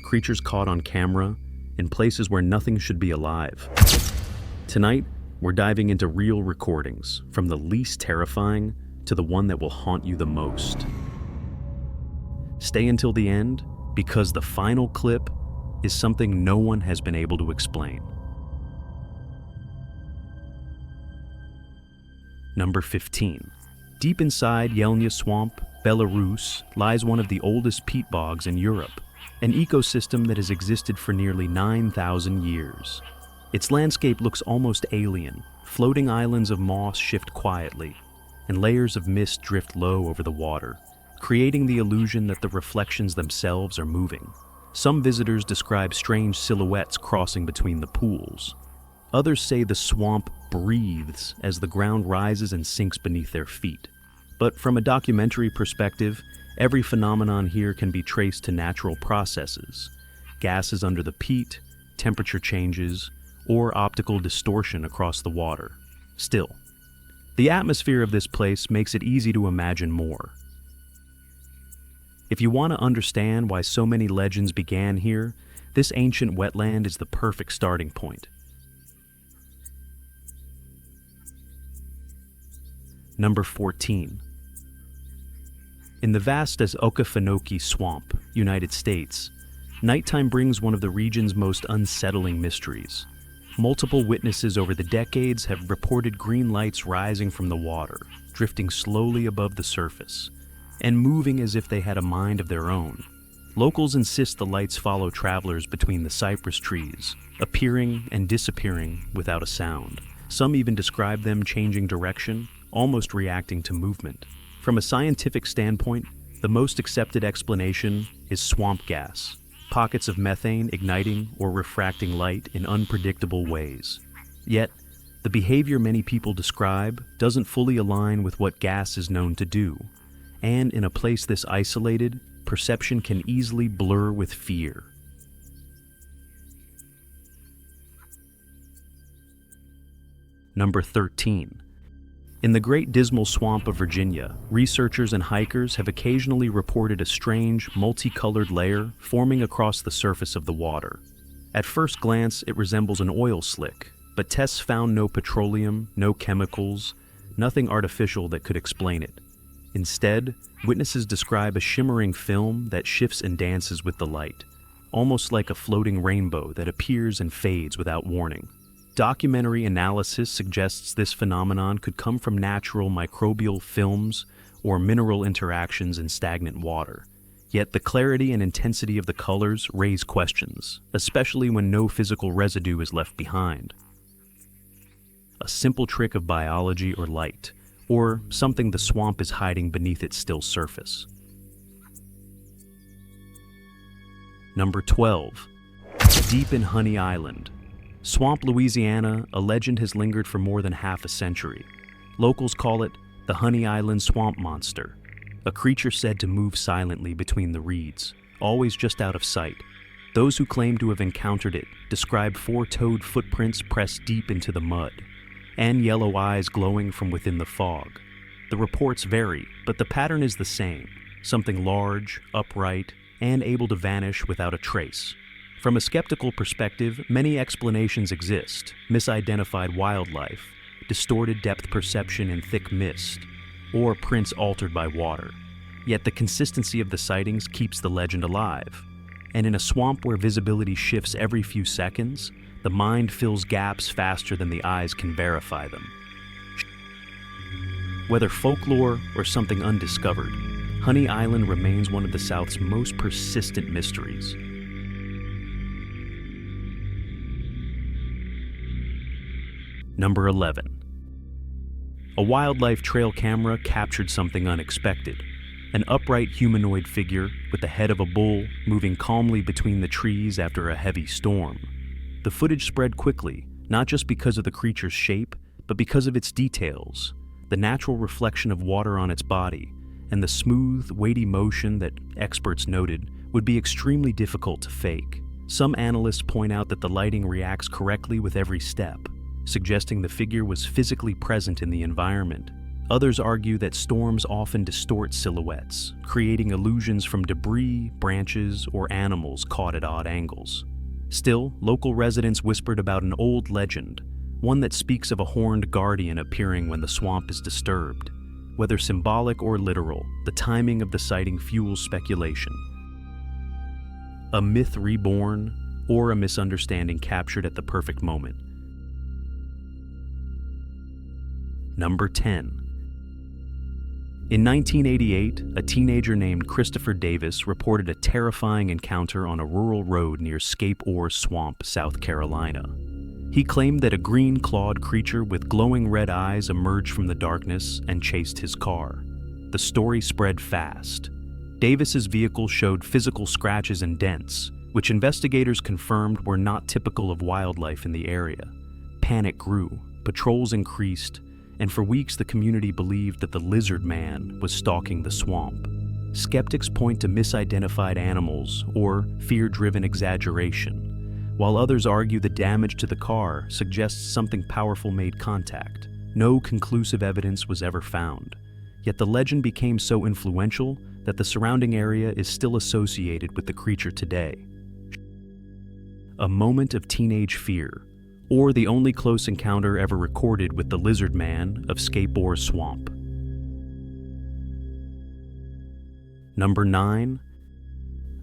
creatures caught on camera, in places where nothing should be alive. Tonight, we're diving into real recordings, from the least terrifying to the one that will haunt you the most. Stay until the end, because the final clip is something no one has been able to explain. Number 15. Deep inside Yelnya Swamp, Belarus, lies one of the oldest peat bogs in Europe, an ecosystem that has existed for nearly 9,000 years. Its landscape looks almost alien. Floating islands of moss shift quietly, and layers of mist drift low over the water, creating the illusion that the reflections themselves are moving. Some visitors describe strange silhouettes crossing between the pools. Others say the swamp breathes as the ground rises and sinks beneath their feet. But from a documentary perspective, every phenomenon here can be traced to natural processes: gases under the peat, temperature changes, or optical distortion across the water. Still, the atmosphere of this place makes it easy to imagine more. If you want to understand why so many legends began here, this ancient wetland is the perfect starting point. Number 14. In the vast as Okefenokee Swamp, United States, nighttime brings one of the region's most unsettling mysteries. Multiple witnesses over the decades have reported green lights rising from the water, drifting slowly above the surface, and moving as if they had a mind of their own. Locals insist the lights follow travelers between the cypress trees, appearing and disappearing without a sound. Some even describe them changing direction, almost reacting to movement. From a scientific standpoint, the most accepted explanation is swamp gas, pockets of methane igniting or refracting light in unpredictable ways. Yet, the behavior many people describe doesn't fully align with what gas is known to do, and in a place this isolated, perception can easily blur with fear. Number 13. In the Great Dismal Swamp of Virginia, researchers and hikers have occasionally reported a strange, multicolored layer forming across the surface of the water. At first glance, it resembles an oil slick, but tests found no petroleum, no chemicals, nothing artificial that could explain it. Instead, witnesses describe a shimmering film that shifts and dances with the light, almost like a floating rainbow that appears and fades without warning. Documentary analysis suggests this phenomenon could come from natural microbial films or mineral interactions in stagnant water. Yet the clarity and intensity of the colors raise questions, especially when no physical residue is left behind. A simple trick of biology or light, or something the swamp is hiding beneath its still surface. Number 12. Deep in Honey Island. Swamp, Louisiana, a legend has lingered for more than half a century. Locals call it the Honey Island Swamp Monster, a creature said to move silently between the reeds, always just out of sight. Those who claim to have encountered it describe four-toed footprints pressed deep into the mud, and yellow eyes glowing from within the fog. The reports vary, but the pattern is the same: something large, upright, and able to vanish without a trace. From a skeptical perspective, many explanations exist: misidentified wildlife, distorted depth perception in thick mist, or prints altered by water. Yet the consistency of the sightings keeps the legend alive. And in a swamp where visibility shifts every few seconds, the mind fills gaps faster than the eyes can verify them. Whether folklore or something undiscovered, Honey Island remains one of the South's most persistent mysteries. Number 11. A wildlife trail camera captured something unexpected: an upright humanoid figure with the head of a bull moving calmly between the trees after a heavy storm. The footage spread quickly, not just because of the creature's shape, but because of its details: the natural reflection of water on its body, and the smooth, weighty motion that experts noted would be extremely difficult to fake. Some analysts point out that the lighting reacts correctly with every step, suggesting the figure was physically present in the environment. Others argue that storms often distort silhouettes, creating illusions from debris, branches, or animals caught at odd angles. Still, local residents whispered about an old legend, one that speaks of a horned guardian appearing when the swamp is disturbed. Whether symbolic or literal, the timing of the sighting fuels speculation. A myth reborn, or a misunderstanding captured at the perfect moment. Number 10. In 1988, a teenager named Christopher Davis reported a terrifying encounter on a rural road near Scape Swamp, South Carolina. He claimed that a green-clawed creature with glowing red eyes emerged from the darkness and chased his car. The story spread fast. Davis's vehicle showed physical scratches and dents, which investigators confirmed were not typical of wildlife in the area. Panic grew, patrols increased, and for weeks the community believed that the lizard man was stalking the swamp. Skeptics point to misidentified animals or fear-driven exaggeration, while others argue the damage to the car suggests something powerful made contact. No conclusive evidence was ever found, yet the legend became so influential that the surrounding area is still associated with the creature today. A moment of teenage fear, or the only close encounter ever recorded with the lizard man of Scape Swamp. Number 9.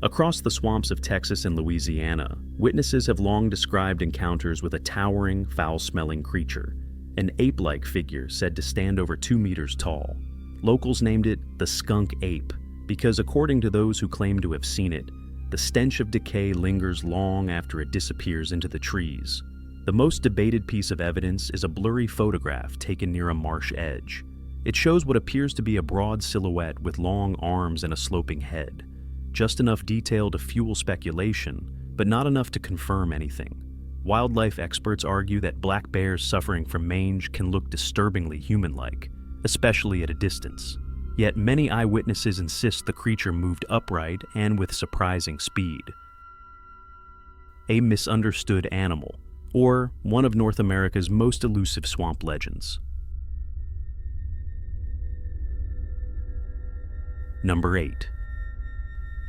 Across the swamps of Texas and Louisiana, witnesses have long described encounters with a towering, foul-smelling creature, an ape-like figure said to stand over 2 meters tall. Locals named it the Skunk ape because, according to those who claim to have seen it, the stench of decay lingers long after it disappears into the trees. The most debated piece of evidence is a blurry photograph taken near a marsh edge. It shows what appears to be a broad silhouette with long arms and a sloping head. Just enough detail to fuel speculation, but not enough to confirm anything. Wildlife experts argue that black bears suffering from mange can look disturbingly human-like, especially at a distance. Yet many eyewitnesses insist the creature moved upright and with surprising speed. A misunderstood animal, or one of North America's most elusive swamp legends. Number 8.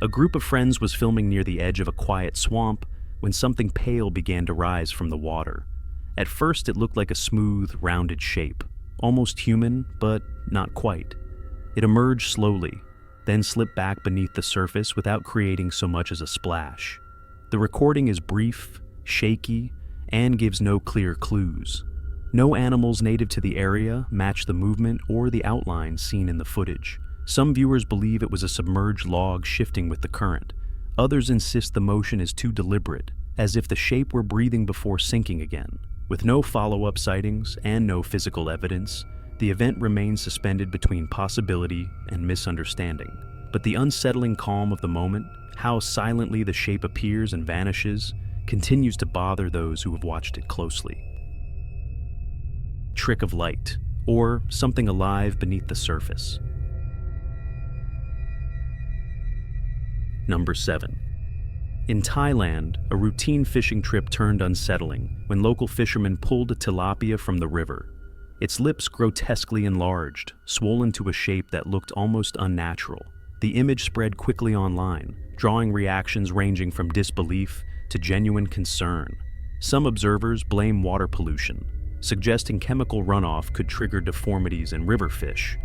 A group of friends was filming near the edge of a quiet swamp when something pale began to rise from the water. At first it looked like a smooth, rounded shape, almost human, but not quite. It emerged slowly, then slipped back beneath the surface without creating so much as a splash. The recording is brief, shaky, and gives no clear clues. No animals native to the area match the movement or the outline seen in the footage. Some viewers believe it was a submerged log shifting with the current. Others insist the motion is too deliberate, as if the shape were breathing before sinking again. With no follow-up sightings and no physical evidence, the event remains suspended between possibility and misunderstanding. But the unsettling calm of the moment, how silently the shape appears and vanishes, continues to bother those who have watched it closely. Trick of light, or something alive beneath the surface. Number 7. In Thailand, a routine fishing trip turned unsettling when local fishermen pulled a tilapia from the river. Its lips grotesquely enlarged, swollen to a shape that looked almost unnatural. The image spread quickly online, drawing reactions ranging from disbelief to genuine concern. Some observers blame water pollution, suggesting chemical runoff could trigger deformities in river fish.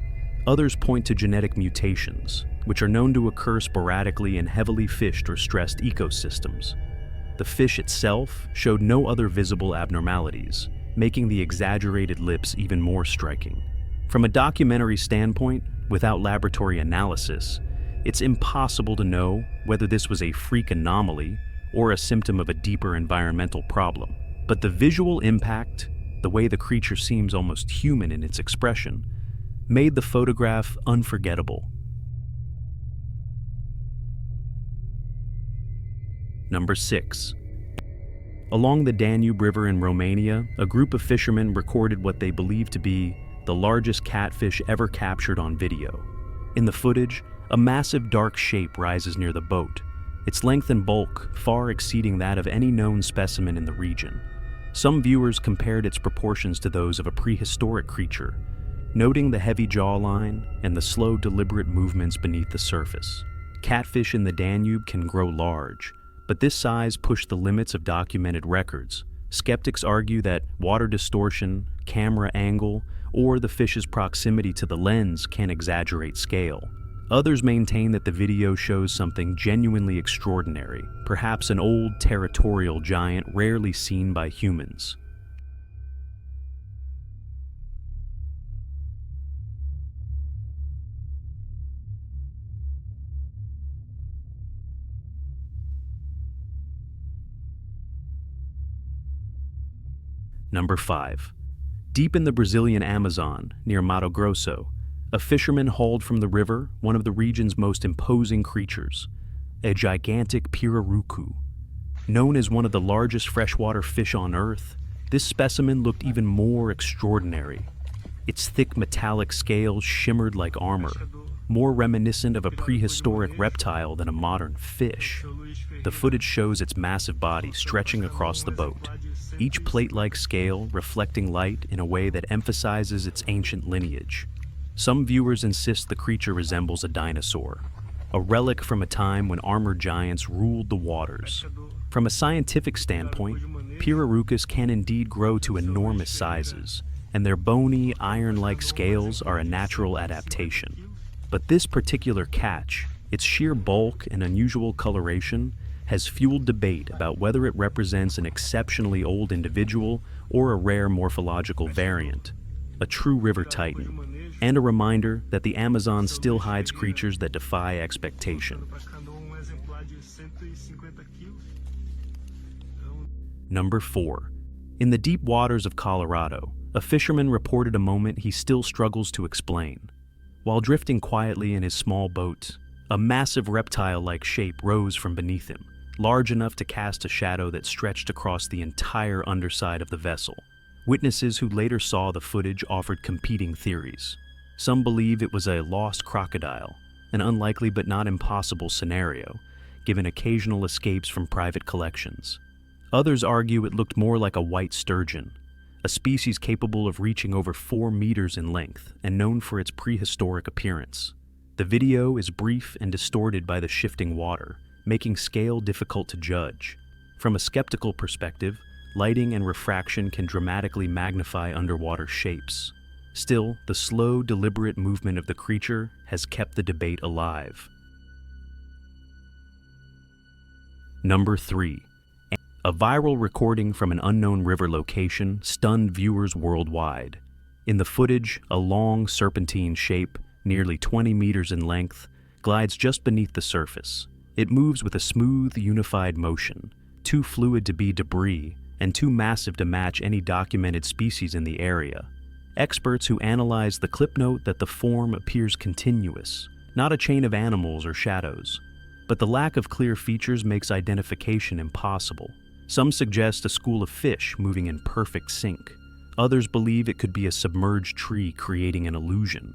Others point to genetic mutations, which are known to occur sporadically in heavily fished or stressed ecosystems. The fish itself showed no other visible abnormalities, making the exaggerated lips even more striking. From a documentary standpoint, without laboratory analysis, it's impossible to know whether this was a freak anomaly or a symptom of a deeper environmental problem. But the visual impact, the way the creature seems almost human in its expression, made the photograph unforgettable. Number 6. Along the Danube River in Romania, a group of fishermen recorded what they believed to be the largest catfish ever captured on video. In the footage, a massive dark shape rises near the boat, its length and bulk far exceeding that of any known specimen in the region. Some viewers compared its proportions to those of a prehistoric creature, noting the heavy jawline and the slow, deliberate movements beneath the surface. Catfish in the Danube can grow large, but this size pushed the limits of documented records. Skeptics argue that water distortion, camera angle, or the fish's proximity to the lens can exaggerate scale. Others maintain that the video shows something genuinely extraordinary, perhaps an old territorial giant rarely seen by humans. Number 5. Deep in the Brazilian Amazon, near Mato Grosso, a fisherman hauled from the river one of the region's most imposing creatures, a gigantic Pirarucu. Known as one of the largest freshwater fish on Earth, this specimen looked even more extraordinary. Its thick metallic scales shimmered like armor, more reminiscent of a prehistoric reptile than a modern fish. The footage shows its massive body stretching across the boat, each plate-like scale reflecting light in a way that emphasizes its ancient lineage. Some viewers insist the creature resembles a dinosaur, a relic from a time when armored giants ruled the waters. From a scientific standpoint, Pirarucus can indeed grow to enormous sizes, and their bony, iron-like scales are a natural adaptation. But this particular catch, its sheer bulk and unusual coloration, has fueled debate about whether it represents an exceptionally old individual or a rare morphological variant, a true river titan, and a reminder that the Amazon still hides creatures that defy expectation. Number 4. In the deep waters of Colorado, a fisherman reported a moment he still struggles to explain. While drifting quietly in his small boat, a massive reptile-like shape rose from beneath him, large enough to cast a shadow that stretched across the entire underside of the vessel. Witnesses who later saw the footage offered competing theories. Some believe it was a lost crocodile, an unlikely but not impossible scenario, given occasional escapes from private collections. Others argue it looked more like a white sturgeon, a species capable of reaching over 4 meters in length and known for its prehistoric appearance. The video is brief and distorted by the shifting water, making scale difficult to judge. From a skeptical perspective, lighting and refraction can dramatically magnify underwater shapes. Still, the slow, deliberate movement of the creature has kept the debate alive. Number 3. A viral recording from an unknown river location stunned viewers worldwide. In the footage, a long, serpentine shape, nearly 20 meters in length, glides just beneath the surface. It moves with a smooth, unified motion, too fluid to be debris, and too massive to match any documented species in the area. Experts who analyze the clip note that the form appears continuous, not a chain of animals or shadows. But the lack of clear features makes identification impossible. Some suggest a school of fish moving in perfect sync. Others believe it could be a submerged tree creating an illusion.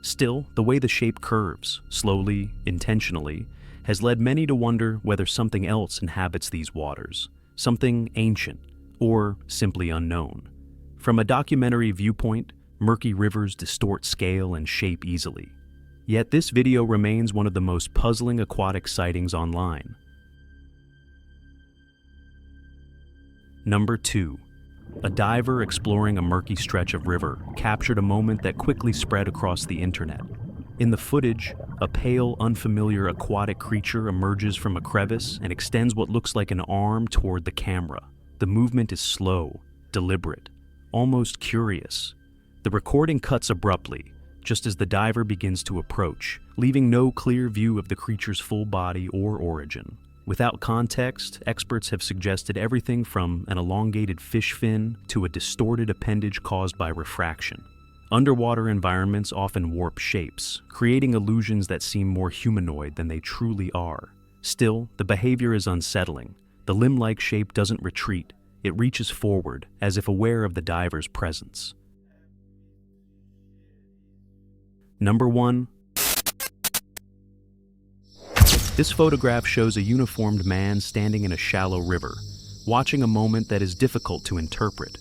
Still, the way the shape curves, slowly, intentionally, has led many to wonder whether something else inhabits these waters, something ancient, or simply unknown. From a documentary viewpoint, murky rivers distort scale and shape easily. Yet this video remains one of the most puzzling aquatic sightings online. Number 2. A diver exploring a murky stretch of river captured a moment that quickly spread across the internet. In the footage, a pale, unfamiliar aquatic creature emerges from a crevice and extends what looks like an arm toward the camera. The movement is slow, deliberate, almost curious. The recording cuts abruptly, just as the diver begins to approach, leaving no clear view of the creature's full body or origin. Without context, experts have suggested everything from an elongated fish fin to a distorted appendage caused by refraction. Underwater environments often warp shapes, creating illusions that seem more humanoid than they truly are. Still, the behavior is unsettling. The limb-like shape doesn't retreat. It reaches forward, as if aware of the diver's presence. Number 1. This photograph shows a uniformed man standing in a shallow river, watching a moment that is difficult to interpret.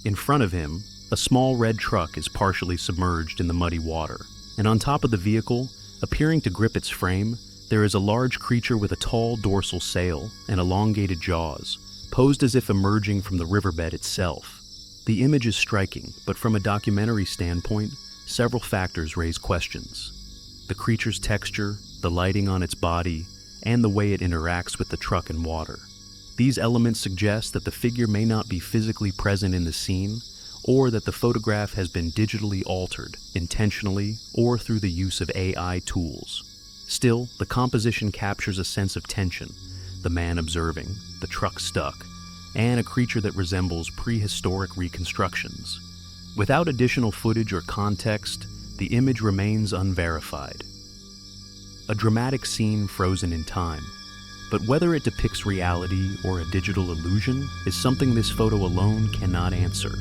In front of him, A small red truck is partially submerged in the muddy water, and on top of the vehicle, appearing to grip its frame, there is a large creature with a tall dorsal sail and elongated jaws, posed as if emerging from the riverbed itself. The image is striking, but from a documentary standpoint, several factors raise questions. The creature's texture, the lighting on its body, and the way it interacts with the truck and water. These elements suggest that the figure may not be physically present in the scene, or that the photograph has been digitally altered, intentionally, or through the use of AI tools. Still, the composition captures a sense of tension, the man observing, the truck stuck, and a creature that resembles prehistoric reconstructions. Without additional footage or context, the image remains unverified. A dramatic scene frozen in time, but whether it depicts reality or a digital illusion is something this photo alone cannot answer.